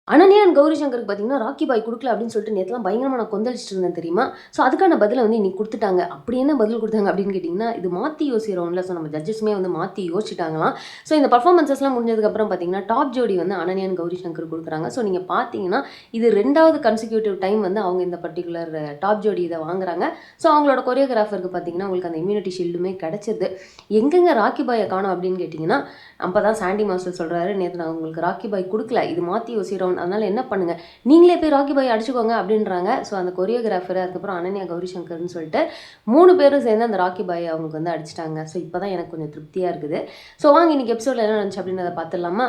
Ananya and Gowri சங்கருக்கு பார்த்தீங்கன்னா, ராக்கி பாய் குடுக்கல அப்படின்னு சொல்லிட்டு நேத்துலாம் பயங்கரமா நான் கொந்தளிச்சுட்டு இருந்தேன் தெரியுமா? ஸோ அதுக்கான பதில வந்து இன்னைக்கு குடுத்துட்டாங்க. அப்படி என்ன பதில் குடுத்தாங்க அப்படின்னு கேட்டீங்கன்னா, இது மாத்தி யோசிக்கிறோம்ல. ஸோ நம்ம ஜட்ஜஸுமே வந்து மாத்தி யோசிச்சுட்டாங்களாம். ஸோ இந்த பெர்ஃபார்மன்ஸஸ்லாம் முடிஞ்சதுக்கப்புறம் பார்த்தீங்கன்னா, டாப் ஜோடி வந்து அனன்யா அண்ட் கௌரி சங்கர் குடுக்குறாங்க. ஸோ நீங்க பார்த்தீங்கன்னா, இது 2வது கன்சிக்யூட்டிவ் டைம் வந்து அவங்க இந்த பர்ட்டிகுலர் டாப் ஜோடி இத வாங்குறாங்க. ஸோ அவங்களோட கொரியோகிராஃபருக்கு பார்த்தீங்கன்னா, உங்களுக்கு அந்த இம்யூனிட்டி ஷீல்டுமே கிடைச்சிருது. எங்கங்க ராக்கி பாய காணோம் அப்படின்னு கேட்டீங்கன்னா, அப்பதான் சாண்டி மாஸ்டர் சொல்றாரு, நேத்து நான் உங்களுக்கு ராக்கி பாய் குடுக்கல. இது மாத்தி யோசிக்கிறோம். அதனால என்ன பண்ணுங்க, நீங்களே போய் ராக்கி பாய் அடிச்சுக்கோங்க அப்படின்றாங்க. ஸோ அந்த கொரியோகிராஃபர் அதுக்கப்புறம் அனன்யா கௌரி சங்கர்னு சொல்லிட்டு 3 பேரும் சேர்ந்து அந்த ராக்கி பாய் அவங்களுக்கு வந்து அடிச்சிட்டாங்க. ஸோ இப்போதான் எனக்கு கொஞ்சம் திருப்தியா இருக்குது. ஸோ வாங்க இன்னைக்கு எபிசோட்ல என்ன நடந்துச்சு அப்படின்னு அதை பார்த்துடலாமா?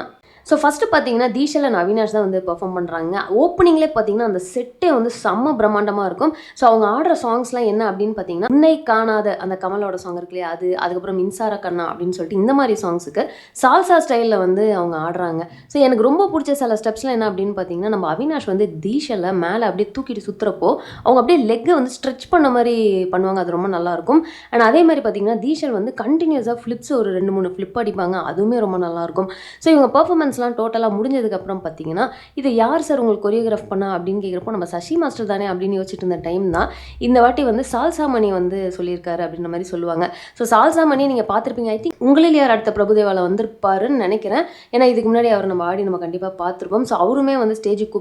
ஸோ ஃபஸ்ட்டு பார்த்தீங்கன்னா, தீஷல் அண்ட் அவினாஷ் தான் வந்து பெர்ஃபார்ம் பண்ணுறாங்க. ஓப்பனிங்லேயே பார்த்தீங்கன்னா, அந்த செட்டே வந்து செம்ம பிரம்மாண்டமாக இருக்கும். ஸோ அவங்க ஆடுற சாங்ஸ்லாம் என்ன அப்படின்னு பார்த்தீங்கன்னா, உன்னை காணாத அந்த கமலோட சாங் இருக்கு இல்லையா, அது அதுக்கப்புறம் மின்சார கண்ணா அப்படின்னு சொல்லிட்டு இந்த மாதிரி சாங்ஸுக்கு சால்சா ஸ்டைலில் வந்து அவங்க ஆடுறாங்க. ஸோ எனக்கு ரொம்ப பிடிச்ச சில ஸ்டெப்ஸ்லாம் என்ன அப்படின்னு பார்த்தீங்கன்னா, நம்ம அவினாஷ் வந்து தீஷலை மேலே அப்படியே தூக்கிட்டு சுற்றுறப்போ அவங்க அப்படியே லெக்கை வந்து ஸ்ட்ரெச் பண்ண மாதிரி பண்ணுவாங்க. அது ரொம்ப நல்லாயிருக்கும். அண்ட் அதே மாதிரி பார்த்தீங்கன்னா, தீஷல் வந்து கண்டினியூஸாக ஃப்ளிப்ஸ் ஒரு 2-3 ஃப்ளிப் அடிப்பாங்க. அதுவுமே ரொம்ப நல்லாயிருக்கும். ஸோ இவங்க பெர்ஃபார்மன்ஸ்லாம் டோட்டலாக முடிஞ்சதுக்கப்புறம் பார்த்தீங்கன்னா, இது யார் சார் உங்களுக்கு கொரியோகிராஃப் பண்ணா அப்படின்னு கேட்குறப்போ, நம்ம சசி மாஸ்டர் தானே அப்படின்னு யோசிச்சுட்டு இருந்த டைம் தான் இந்த வாட்டி வந்து சால்சா மணி வந்து சொல்லியிருக்காரு அப்படின்ற மாதிரி சொல்லுவாங்க. ஸோ சால்சா மணி நீங்கள் பார்த்துருப்பீங்க. ஐ திங்க் உங்களில் யார் அடுத்த பிரபுதேவாவில் வந்திருப்பாருன்னு நினைக்கிறேன். ஏன்னா இதுக்கு முன்னாடி அவர் நம்ம ஆடி நம்ம கண்டிப்பாக பார்த்துருப்போம். ஸோ அவருமே வந்து ஸ்டேஜுக்கு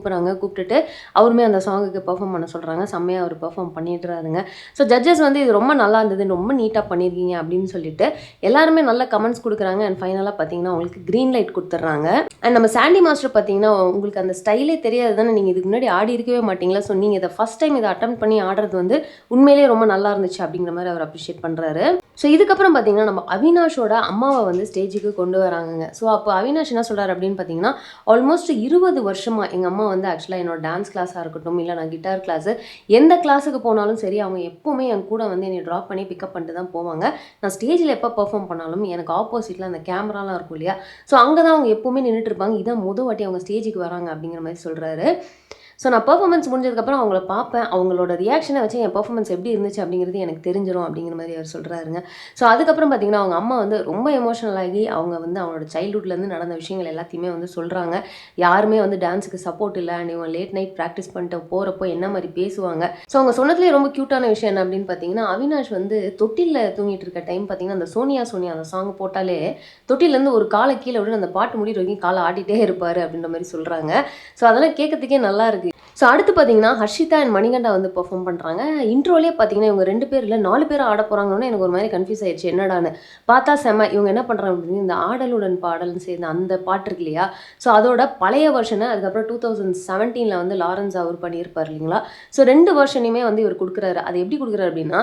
கூப்பிட்டுட்டு அவருமே அந்த சாங்குக்கு பெர்ஃபார்ம் பண்ண சொல்கிறாங்க. செம்மையாக அவர் பெர்ஃபார்ம் பண்ணிடுறாருங்க. ஸோ ஜட்ஜஸ் வந்து இது ரொம்ப நல்லா இருந்தது, ரொம்ப நீட்டாக பண்ணியிருக்கீங்க அப்படின்னு சொல்லிட்டு எல்லாருமே நல்ல கமெண்ட்ஸ் கொடுக்குறாங்க. அண்ட் ஃபைனலாக பார்த்தீங்கன்னா உங்களுக்கு க்ரீன் லைட் கொடுத்துட்றாங்க. அண்ட் நம்ம சாண்டி மாஸ்டர் பார்த்தீங்கன்னா, உங்களுக்கு அந்த ஸ்டைலே தெரியாது தானே, நீங்கள் இதுக்கு முன்னாடி ஆடி இருக்கவே மாட்டீங்களா? ஸோ நீங்கள் இதை ஃபஸ்ட் டைம் இதை அட்டம் பண்ணி ஆடுறது வந்து உண்மையிலேயே ரொம்ப நல்லா இருந்துச்சு அப்படிங்கிற மாதிரி அவர் அப்ரிஷியேட் பண்ணுறாரு. ஸோ இதுக்கப்புறம் பார்த்தீங்கன்னா, நம்ம அவினாஷோட அம்மாவை வந்து ஸ்டேஜுக்கு கொண்டு வராங்க. ஸோ அப்போ அவினாஷ் என்ன சொல்கிறார் அப்படின்னு பார்த்தீங்கன்னா, ஆல்மோஸ்ட் 20 வருஷமாக எங்கள் அம்மா வந்து ஆக்சுவலாக என்னோட டான்ஸ் கிளாஸாக இருக்கட்டும், இல்லை நான் கிட்டார் கிளாஸு எந்த கிளாஸுக்கு போனாலும் சரி, அவங்க எப்போவுமே என் கூட வந்து என்னை ட்ராப் பண்ணி பிக்கப் பண்ணிட்டு தான் போவாங்க. நான் ஸ்டேஜில் எப்போ பெர்ஃபார்ம் பண்ணாலும் எனக்கு ஆப்போசிட்டில் அந்த கேமராலாம் இருக்கும் இல்லையா, ஸோ அங்கே தான் அவங்க எப்போவுமே நின்றுட்டு இருப்பாங்க. இதான் முத வாட்டி அவங்க ஸ்டேஜுக்கு வராங்க அப்படிங்கிற மாதிரி சொல்கிறாரு. ஸோ நான் பெர்ஃபார்மன்ஸ் முடிஞ்சதுக்கப்புறம் அவங்கள பார்ப்பேன். அவங்களோட ரியாக்ஷனை வச்சு என் பெர்ஃபார்மன்ஸ் எப்படி இருந்துச்சு அப்படிங்கிறது எனக்கு தெரிஞ்சிடும் அப்படிங்கிற மாதிரி அவர் சொல்கிறாருங்க. ஸோ அதுக்கப்புறம் பார்த்தீங்கன்னா, அவங்க அம்மா வந்து ரொம்ப எமோஷனல் ஆகி அவங்க வந்து அவங்களோட சைல்ட்ஹுட்லேருந்து நடந்த விஷயங்கள் எல்லாத்தையுமே வந்து சொல்கிறாங்க. யாருமே வந்து டான்ஸுக்கு சப்போர்ட் இல்லை, அண்ட் இவங்க லேட் நைட் ப்ராக்டிஸ் பண்ணிட்டு போகிறப்போ என்ன மாதிரி பேசுவாங்க. ஸோ அவங்க சொன்னதுலேயே ரொம்ப க்யூட்டான விஷயம் என்ன அப்படின்னு பார்த்தீங்கன்னா, அவினாஷ் வந்து தொட்டிலில் தூங்கிட்டு இருக்க டைம் பார்த்தீங்கன்னா, அந்த சோனியா அந்த சாங் போட்டாலே தொட்டிலேருந்து ஒரு காலை கீழே விட அந்த பாட்டு முடிகிற வரைக்கும் காலை ஆட்டிகிட்டே இருப்பார் அப்படின்ற மாதிரி சொல்கிறாங்க. ஸோ அதெல்லாம் கேட்கறதுக்கே நல்லா இருக்குது. ஸோ அடுத்து பார்த்தீங்கன்னா, ஹர்ஷிதா அண்ட் மணிகண்டா வந்து பெர்ஃபார்ம் பண்ணுறாங்க. இன்ட்ரோலேயே பார்த்தீங்கன்னா, இவங்க 2 பேர் இல்லை 4 பேரும் ஆட போகிறாங்கன்னு எனக்கு ஒரு மாதிரி கன்ஃபியூஸ் ஆயிடுச்சு. என்னடான்னு பார்த்தா செம்ம. இவங்க என்ன பண்ணுறாங்க அப்படின்னு, இந்த ஆடலுடன் பாடல்னு சேர்ந்து அந்த பாட்டு இருக்கு இல்லையா, ஸோ அதோட பழைய வெர்ஷனை அதுக்கப்புறம் 2017 வந்து லாரன்ஸ் அவர் பண்ணியிருப்பார் இல்லைங்களா. ஸோ 2 வெர்ஷனையுமே வந்து இவர் கொடுக்குறாரு. அது எப்படி கொடுக்குறாரு அப்படின்னா,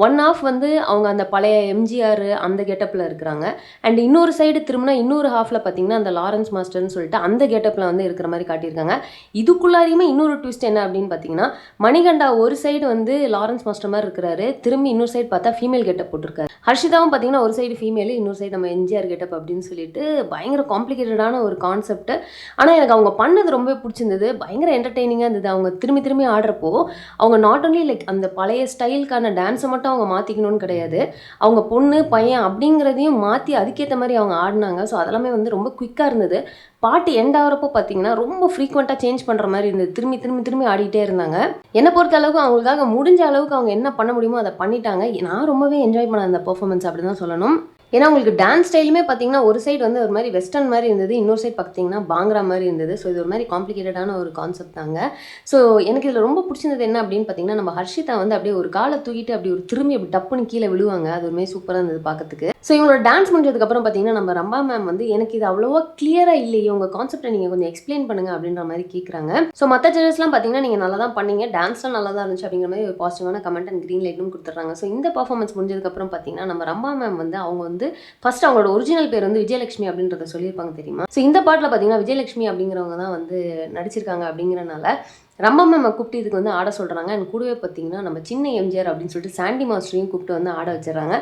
ஒன் ஆஃப் வந்து அவங்க அந்த பழைய எம்ஜிஆர் அந்த கெட்டப்பில் இருக்கிறாங்க. அண்ட் இன்னொரு சைடு திரும்பினா இன்னொரு ஹாஃபில் பார்த்தீங்கன்னா, அந்த லாரன்ஸ் மாஸ்டர்னு சொல்லிட்டு அந்த கெட்டப்பில் வந்து இருக்கிற மாதிரி காட்டியிருக்காங்க. இதுக்குள்ளாரையுமே இன்னொரு ட்விஸ்ட் என்ன அப்படின்னு பார்த்தீங்கன்னா, மணிகண்டா ஒரு சைடு வந்து லாரன்ஸ் மாஸ்டர் மாதிரி இருக்கிறாரு, திரும்பி இன்னொரு சைடு பார்த்தா ஃபீமேல் கெட்டப் போட்டிருக்காரு. ஹர்ஷிதாவும் பார்த்தீங்கன்னா ஒரு சைடு ஃபீமேல், இன்னொரு சைடு நம்ம எம்ஜிஆர் கெட்டப் அப்படின்னு சொல்லிட்டு பயங்கர காம்ப்ளிகேட்டடான ஒரு கான்செப்ட். ஆனால் எனக்கு அவங்க பண்ணது ரொம்ப பிடிச்சிருந்தது. பயங்கர என்டர்டெய்னிங்காக இருந்தது. அவங்க திரும்பி திரும்பி ஆடுறப்போ அவங்க நாட் ஒன்லி லைக் அந்த பழைய ஸ்டைலுக்கான டான்ஸை மட்டும் அவங்க மாற்றிக்கணும்னு கிடையாது, அவங்க பொண்ணு பையன் அப்படிங்கிறதையும் மாற்றி அதுக்கேற்ற மாதிரி அவங்க ஆடினாங்க. ஸோ அதெல்லாமே வந்து ரொம்ப குயிக்காக இருந்தது. பாட்டு எண்ட் ஆகிறப்போ பார்த்தீங்கன்னா ரொம்ப ஃப்ரீக்வெண்ட்டாக சேஞ்ச் பண்ணுற மாதிரி இருந்தது. திரும்பி திரும்பி திரும்பி ஆடிட்டே இருந்தாங்க. என்னை பொறுத்த அளவுக்கு அவங்களுக்காக முடிஞ்ச அளவுக்கு அவங்க என்ன பண்ண முடியுமோ அதை பண்ணிட்டாங்க. நான் ரொம்பவே என்ஜாய் பண்ணேன் அந்த பெர்ஃபார்மன்ஸ் அப்படி தான் சொல்லணும். ஏன்னா உங்களுக்கு டான்ஸ் ஸ்டைலுமே பார்த்தீங்கன்னா ஒரு சைடு வந்து ஒரு மாதிரி வெஸ்டர்ன் மாதிரி இருந்தது, இன்னொரு சைடு பார்த்தீங்கன்னா பாங்க்ரா மாதிரி இருந்தது. ஸோ இது ஒரு மாதிரி காம்ப்ளிகேட்டடான ஒரு கான்செப்ட் தாங்க. ஸோ எனக்கு இதில் ரொம்ப பிடிச்சிருந்தது என்ன அப்படின்னு பார்த்தீங்கன்னா, நம்ம ஹர்ஷிதா வந்து அப்படியே ஒரு காலை தூக்கிட்டு அப்படி ஒரு திரும்பி அப்படி டப்புன்னு கீழே விழுவாங்க. அது ஒரு மாதிரி சூப்பராக இருந்தது பார்க்கறதுக்கு. ஸோ இவங்களோட டான்ஸ் முடிஞ்சதுக்கப்புறம் பார்த்தீங்கன்னா, நம்ம ரம்பா மேம் வந்து எனக்கு இது அவ்வளோவா கிளியராக இல்லையே, உங்கள் கான்செப்டை நீங்கள் கொஞ்சம் எக்ஸ்பிளைன் பண்ணுங்க அப்படின்ற மாதிரி கேட்குறாங்க. ஸோ மற்ற ஜட்ஜஸ்லாம் பார்த்தீங்கன்னா, நீங்கள் நல்லா தான் பண்ணீங்க, டான்ஸ்லாம் நல்லா தான் இருந்துச்சு அப்படிங்கிற மாதிரி ஒரு பாசிட்டிவான கமெண்ட் அண்ட் க்ரீன் லைட்டும் கொடுத்துட்றாங்க. ஸோ இந்த பர்ஃபார்மன்ஸ் முடிஞ்சதுக்கப்புறம் பார்த்தீங்கன்னா, நம்ம ரம்பா மேம் வந்து அவங்க வந்து ஃபர்ஸ்ட் அவங்களோட ஒரிஜினல் பேர் வந்து விஜயலட்சுமி அப்படின்றத சொல்லியிருப்பாங்க தெரியுமா. ஸோ இந்த பாட்டில் பார்த்தீங்கன்னா விஜயலட்சுமி அப்படிங்கிறவங்க தான் வந்து நடிச்சிருக்காங்க. அப்படிங்கிறனால ரம்பா மேம் கூப்பிட்டு இதுக்கு வந்து ஆட சொல்கிறாங்க. அண்ட் கூடவே பார்த்தீங்கன்னா நம்ம சின்ன எம்ஜிஆர் அப்படின்னு சொல்லிட்டு சாண்டி மாஸ்டரையும் கூப்பிட்டு வந்து ஆட வச்சிடறாங்க.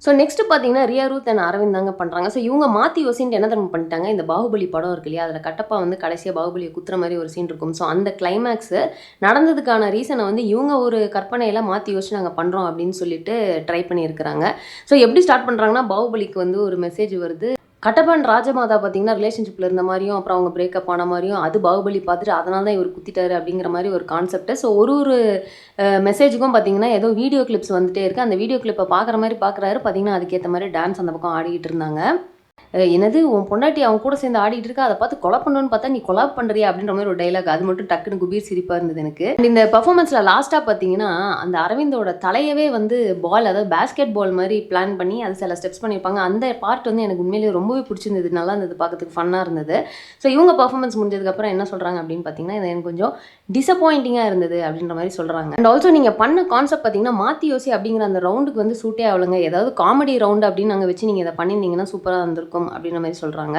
ஸோ நெக்ஸ்ட் பார்த்தீங்கன்னா ரியா ரூத் அண்ட் அரவிந்த் தாங்க பண்ணுறாங்க. ஸோ இவங்க மாற்றி யோசின்ட்டு என்ன தரம் பண்ணிட்டாங்க, இந்த பாகுபலி படம் இருக்கு இல்லையா, அதில் கட்டப்பா வந்து கடைசியாக பாகுபலியை குத்துற மாதிரி ஒரு சீன் இருக்கும். ஸோ அந்த கிளைமேக்ஸு நடந்ததுக்கான ரீசனை வந்து இவங்க ஒரு கற்பனையெல்லாம் மாற்றி யோசிச்சு நாங்கள் பண்ணுறோம் அப்படின்னு சொல்லிட்டு ட்ரை பண்ணியிருக்கிறாங்க. ஸோ எப்படி ஸ்டார்ட் பண்ணுறாங்கன்னா, பாகுபலிக்கு வந்து ஒரு மெசேஜ் வருது, கட்டப்பன் ராஜமாதா பார்த்தீங்கன்னா ரிலேஷன்ஷிப்பில் இருந்த மாதிரியும் அப்புறம் அவங்க பிரேக்கப் ஆன மாதிரியும் அது பாகுபலி பார்த்துட்டு அதனால தான் இவர் குத்திட்டாரு அப்படிங்கிற மாதிரி ஒரு கான்செப்ட். ஸோ ஒரு மெசேஜுக்கும் பார்த்தீங்கன்னா ஏதோ வீடியோ கிளிப்ஸ் வந்துட்டே இருக்குது. அந்த வீடியோ கிளிப்பை பார்க்குற மாதிரி பார்க்குறாரு. பார்த்தீங்கன்னா அதுக்கேற்ற மாதிரி டான்ஸ் அந்த பக்கம் ஆடிக்கிட்டு இருந்தாங்க. என்னது உன் பொண்டாட்டி அவன் கூட சேர்ந்து ஆடிட்டு இருக்கா, அதை பார்த்து கொலை பண்ணணும்னு பார்த்தா நீ கொலை பண்ணுறியா அப்படின்ற மாதிரி ஒரு டைலாக். அது மட்டும் டக்குன்னு குபீர் சிரிப்பாக இருந்தது எனக்கு. இந்த பர்ஃபார்மன்ஸில் லாஸ்ட்டாக பார்த்தீங்கன்னா அந்த அரவிந்தோட தலையவே வந்து பால், அதாவது பேஸ்கெட் பால் மாதிரி பிளான் பண்ணி அது சில ஸ்டெப்ஸ் பண்ணியிருப்பாங்க. அந்த பார்ட் வந்து எனக்கு உண்மையிலேயே ரொம்பவே பிடிச்சிருந்தது. நல்லா இருந்தது, பார்க்கறதுக்கு ஃபன்னாக இருந்தது. ஸோ இவங்க பர்ஃபார்மன்ஸ் முடிஞ்சதுக்கப்புறம் என்ன சொல்கிறாங்க அப்படின்னு பார்த்தீங்கன்னா, இது எனக்கு கொஞ்சம் டிசப்பாயிண்டிங்காக இருந்தது அப்படின்ற மாதிரி சொல்கிறாங்க. அண்ட் ஆல்சோ நீங்கள் பண்ண கான்செப்ட் பார்த்தீங்கன்னா மாற்றி யோசி அப்படிங்கிற அந்த ரவுண்டுக்கு வந்து சூட்டே ஆகலைங்க. ஏதாவது காமெடி ரவுண்டு அப்படின்னு நாங்கள் வச்சு நீங்கள் இதை பண்ணியிருந்தீங்கன்னா சூப்பராக இருந்திருக்கும் அப்படின்ற மாதிரி சொல்கிறாங்க.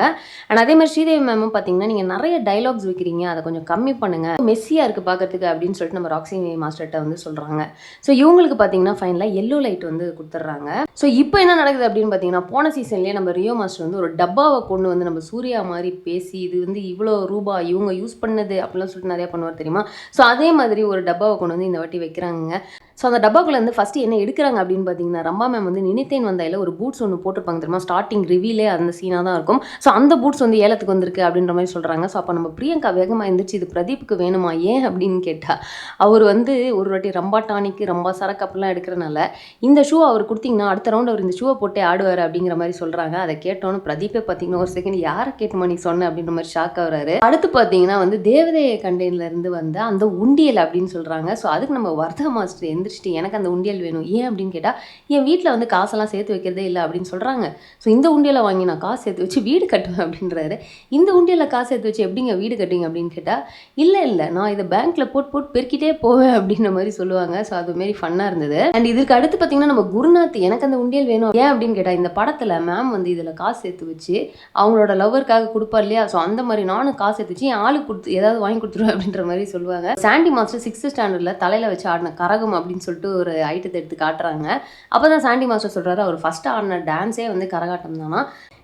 அண்ட் அதே மாதிரி ஸ்ரீதேவி மேமும் பார்த்தீங்கன்னா நீங்கள் நிறைய டைலாக்ஸ் வைக்கிறீங்க, அதை கொஞ்சம் கம்மி பண்ணுங்கள், மெஸ்ஸியாக இருக்குது பார்க்கறதுக்கு அப்படின்னு சொல்லிட்டு நம்ம ராக்ஸி மாஸ்டர்கிட்ட வந்து சொல்கிறாங்க. ஸோ இவங்களுக்கு பார்த்தீங்கன்னா ஃபைனலாக எல்லோ லைட் வந்து கொடுத்துட்றாங்க. ஸோ இப்போ என்ன நடக்குது அப்படின்னு பார்த்தீங்கன்னா, போன சீசன்லேயே நம்ம ரியோ மாஸ்டர் வந்து ஒரு டப்பாவை கொண்டு வந்து நம்ம சூர்யா மாதிரி பேசி இது வந்து இவ்வளோ ரூபா இவங்க யூஸ் பண்ணது அப்படிலாம் சொல்லிட்டு நிறையா பண்ணுவார் தெரியுமா. ஸோ அதே மாதிரி ஒரு டப்பாவை கொண்டு வந்து இந்த வாட்டி வைக்கிறாங்க. ஸோ அந்த டப்பாக்குள்ளேருந்து ஃபஸ்ட்டு என்ன எடுக்கிறாங்க அப்படின்னு பார்த்தீங்கன்னா, ரம்பா மேம் வந்து நினைத்தேன் வந்தாயில் ஒரு பூட்ஸ் ஒன்று போட்டிருப்பாங்க தெரியுமா. ஸ்டார்டிங் ரிவீலே அந்த சீனாக தான் இருக்கும். ஸோ அந்த பூட்ஸ் வந்து ஏலத்துக்கு வந்திருக்கு அப்படின்ற மாதிரி சொல்கிறாங்க. ஸோ அப்போ நம்ம பிரியங்கா வேகமாக இருந்துச்சு, இது பிரதீப்புக்கு வேணுமா ஏன் அப்படின்னு கேட்டால், அவர் வந்து ஒரு வாட்டி ரம்பா டானிக்கு ரம்பா சரக்கு அப்படிலாம் எடுக்கிறனால இந்த ஷூ அவர் கொடுத்தீங்கன்னா அடுத்த ரவுண்ட் அவர் இந்த ஷூவை போட்டே ஆடுவார் அப்படிங்கிற மாதிரி சொல்கிறாங்க. அதை கேட்டோன்னு பிரதீப்பை பார்த்தீங்கன்னா ஒரு செகண்ட் யாரை கேட்டுமா நீ சொன்ன அப்படின்ற மாதிரி ஷாக் ஆகுறாரு. அடுத்து பார்த்தீங்கன்னா வந்து தேவதைய கண்டெய்னர்லேருந்து வந்து அந்த உண்டியல் அப்படின்னு சொல்கிறாங்க. ஸோ அதுக்கு நம்ம வர்தா மாஸ்டர் எந்திரிச்சிட்டு எனக்கு அந்த உண்டியல் வேணும் ஏன் அப்படின்னு கேட்டால், என் வீட்டில் வந்து காசெல்லாம் சேர்த்து வைக்கிறதே இல்லை அப்படின்னு சொல்கிறாங்க. ஸோ இந்த உண்டியலை வாங்கி நான் காசு சேர்த்து வச்சு வீடு கட்டுவேன் அப்படின்றாரு. இந்த உண்டியலில் காசு சேர்த்து வச்சு எப்படிங்க வீடு கட்டுவீங்க அப்படின்னு கேட்டால், இல்லை நான் இதை பேங்க்கில் போட்டு பெருக்கிட்டே போவேன் அப்படின்ற மாதிரி சொல்லுவாங்க. ஸோ அதுமாரி ஃபன்னாக இருந்தது. அண்ட் இதுக்கு அடுத்து பார்த்தீங்கன்னா நம்ம குருநாத் எனக்கு அந்த உண்டியல் வேணும் ஏன் அப்படின்னு கேட்டால், இந்த படத்தில் மேம் வந்து இதில் காசு சேர்த்து வச்சு அவங்களோட லவ்வருக்காக கொடுப்பார் இல்லையா. ஸோ அந்த மாதிரி நானும் காசு சேர்த்து வச்சு என் ஆளுக்கு கொடுத்து ஏதாவது வாங்கி கொடுத்துருவேன் அப்படின்ற மாதிரி சொல்லுவாங்க. சாண்டி மாஸ்டர் 6th ஸ்டாண்டர்டில் தலையில் வச்சு ஆடின கரகம் அப்படின்னு சொல்லிட்டு ஒரு ஐட்டத்தை எடுத்து காட்டுறாங்க. அப்போ தான் சாண்டி மாஸ்டர் சொல்கிறாரு அவர் ஃபஸ்ட்டு ஆடின டான்ஸே வந்து கரகாட்டம் தானா.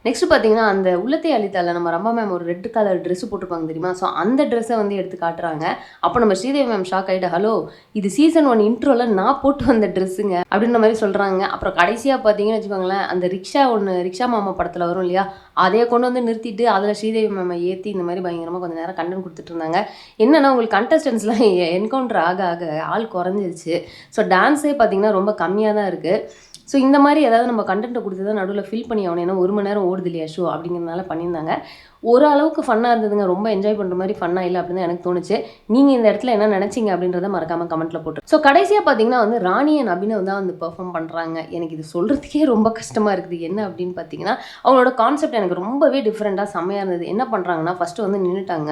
நெக்ஸ்ட் பார்த்தீங்கன்னா அந்த உள்ளத்தை அளித்தால நம்ம ரம்பா மேம் ஒரு ரெட் கலர் ட்ரெஸ் போட்டிருப்பாங்க தெரியுமா. ஸோ அந்த ட்ரெஸ்ஸை வந்து எடுத்து காட்டுறாங்க. அப்போ நம்ம ஸ்ரீதேவி மேம் ஷாக் ஆகிட்டு, ஹலோ இது சீசன் 1 இன்ட்ரோவில் நான் போட்டு வந்த ட்ரெஸ்ஸுங்க அப்படின்ற மாதிரி சொல்கிறாங்க. அப்புறம் கடைசியாக பார்த்தீங்கன்னு வச்சுக்கோங்களேன், அந்த ரிக்ஷா மாமா படத்தில் வரும் இல்லையா, அதையே கொண்டு வந்து நிறுத்திட்டு அதில் ஸ்ரீதேவி மேமை ஏற்றி இந்த மாதிரி பயங்கரமாக கொஞ்சம் நேரம் கண்டென்ட் கொடுத்துட்டு இருந்தாங்க. என்னென்னா உங்களுக்கு கண்டஸ்டன்ஸ்லாம் என்கவுண்டர் ஆக ஆக ஆள் குறைஞ்சிருச்சு. ஸோ டான்ஸே பார்த்தீங்கன்னா ரொம்ப கம்மியாக தான் இருக்குது. ஸோ இந்த மாதிரி ஏதாவது நம்ம கண்டென்ட்டை கொடுத்து தான் நடுவில் ஃபில் பண்ணி ஆகணும். ஏன்னா 1 மணி நேரம் ஓடுது இல்லையா ஷோ அப்படிங்கிறதுனால பண்ணியிருந்தாங்க. ஓரளவுக்கு ஃபன்னாக இருந்ததுங்க, ரொம்ப என்ஜாய் பண்ணுற மாதிரி ஃபன்னாக இல்லை அப்படின்னு தான் எனக்கு தோணுச்சு. நீங்கள் இந்த இடத்துல என்ன நினச்சிங்க அப்படின்றத மறக்காமல் கமெண்ட்டில் போட்டு. ஸோ கடைசியாக பார்த்தீங்கன்னா வந்து ராணி அண்ட் அபினவ் தான் வந்து பெர்ஃபார்ம் பண்ணுறாங்க. எனக்கு இது சொல்கிறதுக்கே ரொம்ப கஷ்டமாக இருக்குது. என்ன அப்படின்னு பார்த்தீங்கன்னா, அவங்களோட கான்செப்ட் எனக்கு ரொம்பவே டிஃப்ரெண்ட்டாக செம்மையாக இருந்தது. என்ன பண்ணுறாங்கன்னா, ஃபஸ்ட்டு வந்து நின்றுட்டாங்க.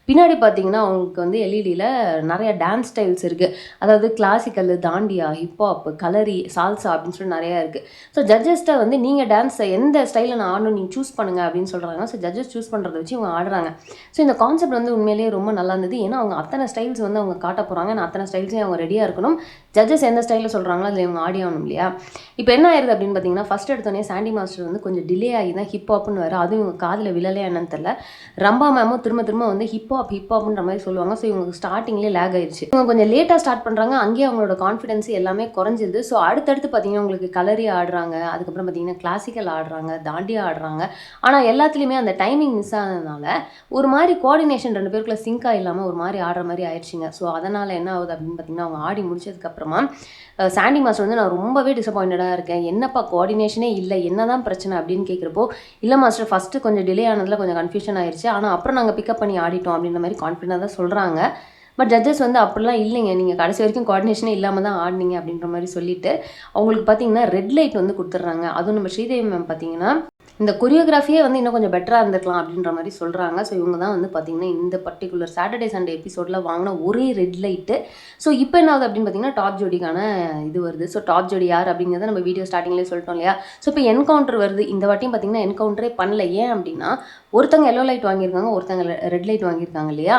பின்னாடி பார்த்தீங்கன்னா அவங்களுக்கு வந்து எல்இடியில் நிறைய டான்ஸ் ஸ்டைல்ஸ் இருக்குது. அதாவது கிளாசிக்கல், தாண்டியா, ஹிப்ஹாப், கலரி, சால்சா அப்படின்னு சொல்லி நிறையா இருக்குது. ஸோ ஜட்ஜஸ்ட்டை வந்து நீங்கள் டான்ஸ் எந்த ஸ்டைலில் நான் ஆடணும் நீங்கள் சூஸ் பண்ணுங்கள் அப்படின்னு சொல்கிறாங்க. ஸோ ஜட்ஜஸ் சூஸ் பண்ணுறதை வச்சு இவங்க ஆடுறாங்க. ஸோ இந்த கான்செப்ட் வந்து உண்மையிலேயே ரொம்ப நல்லா இருந்தது. ஏன்னா அவங்க அத்தனை ஸ்டைல்ஸ் வந்து அவங்க காட்ட போகிறாங்க. நான் அத்தனை ஸ்டைல்ஸையும் அவங்க ரெடியாக இருக்கணும். ஜட்ஜஸ் எந்த ஸ்டைலில் சொல்கிறாங்களோ அதில் இவங்க ஆடி ஆகணும் இல்லையா. இப்போ என்ன ஆயிருது அப்படின்னு பார்த்தீங்கன்னா, ஃபஸ்ட் எடுத்தோடனே சாண்டி மாஸ்டர் வந்து கொஞ்சம் டிலே ஆகி தான் ஹிப்ஹாப்னு வேறு, அதுவும் இவங்க காதில் விழலையா என்னன்னு தெரியல. ரம்பா மேமும் திரும்ப வந்து ஹிப்ஹாப்ன்ற மாதிரி சொல்லுவாங்க. ஸோ இவங்க ஸ்டார்டிங்லேயே லேக் ஆயிடுச்சு. இவங்க கொஞ்சம் லேட்டாக ஸ்டார்ட் பண்ணுறாங்க. அங்கேயே அவங்களோட கான்ஃபிடன்ஸ் எல்லாமே குறைஞ்சிது. ஸோ அடுத்தடுத்து பார்த்தீங்கன்னா உங்களுக்கு கலரி ஆடுறாங்க, அதுக்கப்புறம் பார்த்தீங்கன்னா கிளாசிக்கல் ஆடுறாங்க, தாண்டியா ஆடுறாங்க. ஆனால் எல்லாத்துலேயுமே அந்த டைமிங் மிஸ் ஆனதுனால ஒரு மாதிரி கோஆர்டினேஷன் 2 பேருக்குள்ள சிங்காக இல்லாமல் ஒரு மாதிரி ஆடுற மாதிரி ஆயிடுச்சுங்க. ஸோ அதனால் என்ன ஆகுது அப்படின்னு பார்த்தீங்கன்னா, அவங்க ஆடி முடிச்சதுக்கப்புறமா சாண்டி மாஸ்டர் வந்து நான் ரொம்பவே டிசப்பாயிண்டடாக இருக்கேன், என்னப்பா கோஆர்டினேஷனே இல்லை, என்ன தான் பிரச்சனை அப்படின்னு கேட்குறப்போ, இல்லை மாஸ்டர் ஃபஸ்ட்டு கொஞ்சம் டிலே ஆனதில் கொஞ்சம் கன்ஃபியூஷன் ஆயிடுச்சு, ஆனால் அப்புறம் நாங்கள் பிக்கப் பண்ணி ஆடிட்டோம் அப்படின்ற மாதிரி கான்ஃபிடென்ட்டாக தான் சொல்கிறாங்க. பட் ஜட்ஜஸ் வந்து அப்படிலாம் இல்லைங்க, நீங்கள் கடைசி வரைக்கும் கோஆர்டினேஷனே இல்லாமல் தான் ஆடினீங்க அப்படின்ற மாதிரி சொல்லிவிட்டு அவங்களுக்கு பார்த்தீங்கன்னா ரெட் லைட் வந்து கொடுத்துட்றாங்க. அதுவும் நம்ம ஸ்ரீதேவி மேம் பார்த்தீங்கன்னா இந்த கொரியோகிராஃபியே வந்து இன்னும் கொஞ்சம் பெட்டராக இருந்திருக்கலாம் அப்படின்ற மாதிரி சொல்கிறாங்க. ஸோ இவங்க தான் வந்து பார்த்திங்கன்னா இந்த பர்டிகுலர் சாட்டர்டே சண்டே எபிசோடில் வாங்கின ஒரே ரெட் லைட்டு. ஸோ இப்போ என்ன ஆகுது அப்படின்னு பார்த்தீங்கன்னா, டாப் ஜோடிக்கான இது வருது. ஸோ டாப் ஜோடி யார் அப்படிங்கிறத நம்ம வீடியோ ஸ்டார்டிங்லேயே சொல்லிட்டோம் இல்லையா. ஸோ இப்போ என்கவுண்டர் வருது. இந்த வாட்டியும் பார்த்திங்கன்னா என்கவுண்டரே பண்ணல. ஏன் அப்படின்னா ஒருத்தங்க எல்லோ லைட் வாங்கியிருக்காங்க, ஒருத்தங்க ரெட் லைட் வாங்கியிருக்காங்க இல்லையா?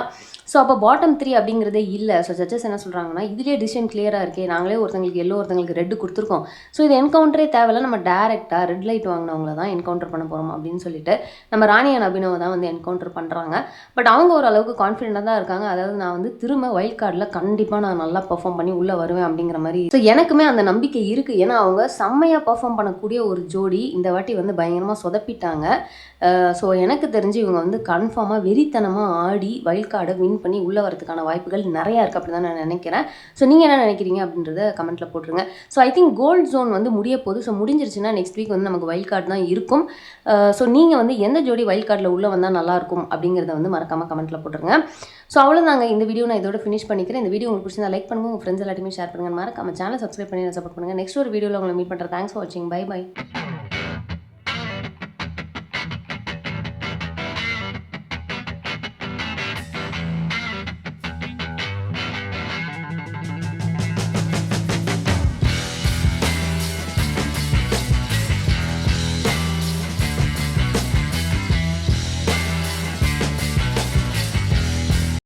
ஸோ அப்போ பாட்டம் 3 அப்படிங்கிறதே இல்லை. ஸோ ஜட்ஜஸ் என்ன சொல்கிறாங்கன்னா, இதுலேயே டிசிஷன் கிளியராக இருக்கே, நாங்களே ஒருத்தங்களுக்கு எல்லோ ஒருத்தங்களுக்கு ரெட் கொடுத்துருக்கோம். ஸோ இது என்கவுண்டரே தேவையில்ல, நம்ம டேரெக்டாக ரெட் லைட் வாங்கினவங்கள தான் என்கவுண்டர் பண்ண போகிறோம் அப்படின்னு சொல்லிட்டு நம்ம ராணி அண்ட் அபினவை தான் வந்து என்கவுண்டர் பண்ணுறாங்க. பட் அவங்க ஓரளவுக்கு கான்ஃபிடென்ட்டாக தான் இருக்காங்க. அதாவது நான் வந்து திரும்ப வைல்ட் கார்டில் கண்டிப்பாக நான் நல்லா பெர்ஃபார்ம் பண்ணி உள்ளே வருவேன் அப்படிங்கிற மாதிரி. ஸோ எனக்குமே அந்த நம்பிக்கை இருக்குது. ஏன்னா அவங்க செம்மையாக பெர்ஃபார்ம் பண்ணக்கூடிய ஒரு ஜோடி இந்த வாட்டி வந்து பயங்கரமாக சொதப்பிட்டாங்க. ஸோ எனக்கு தெரிஞ்சு இவங்க வந்து கன்ஃபார்மாக வெறித்தனமாக ஆடி வைல்ட் கார்டை வின் பண்ணி உள்ளே வரதுக்கான வாய்ப்புகள் நிறையா இருக்குது அப்படி தான் நான் நினைக்கிறேன். ஸோ நீங்கள் என்ன நினைக்கிறீங்க அப்படின்றத கமெண்ட்டில் போட்டுருங்க. So I think gold zone வந்து முடிய போகுது. ஸோ முடிஞ்சிருச்சுன்னா நெக்ஸ்ட் வீக் வந்து நமக்கு வைல்ட் கார்டு தான் இருக்கும். ஸோ நீங்கள் வந்து எந்த ஜோடி வைல்ட் கார்டில் உள்ளே வந்தால் நல்லாயிருக்கும் அப்படிங்கிறத வந்து மறக்காமல் கமெண்ட்டில் போட்டுருங்க. ஸோ அவ்வளோதாங்க, இந்த வீடியோ நான் இதோட ஃபினிஷ் பண்ணிக்கிறேன். இந்த வீடியோ உங்களுக்கு பிடிச்சிருந்தா லைக் பண்ணுங்கள், உங்கள் ஃப்ரெண்ட்ஸ் எல்லாத்தையுமே ஷேர் பண்ணுங்கள், மறக்காம சேனல் சப்ஸ்கிரைப் பண்ணி சப்போர்ட் பண்ணுங்கள். நெக்ஸ்ட் ஒரு வீடியோவில் உங்களை மீட் பண்ணுறேன். தேங்க்ஸ் ஃபார் வாட்சிங். Bye by.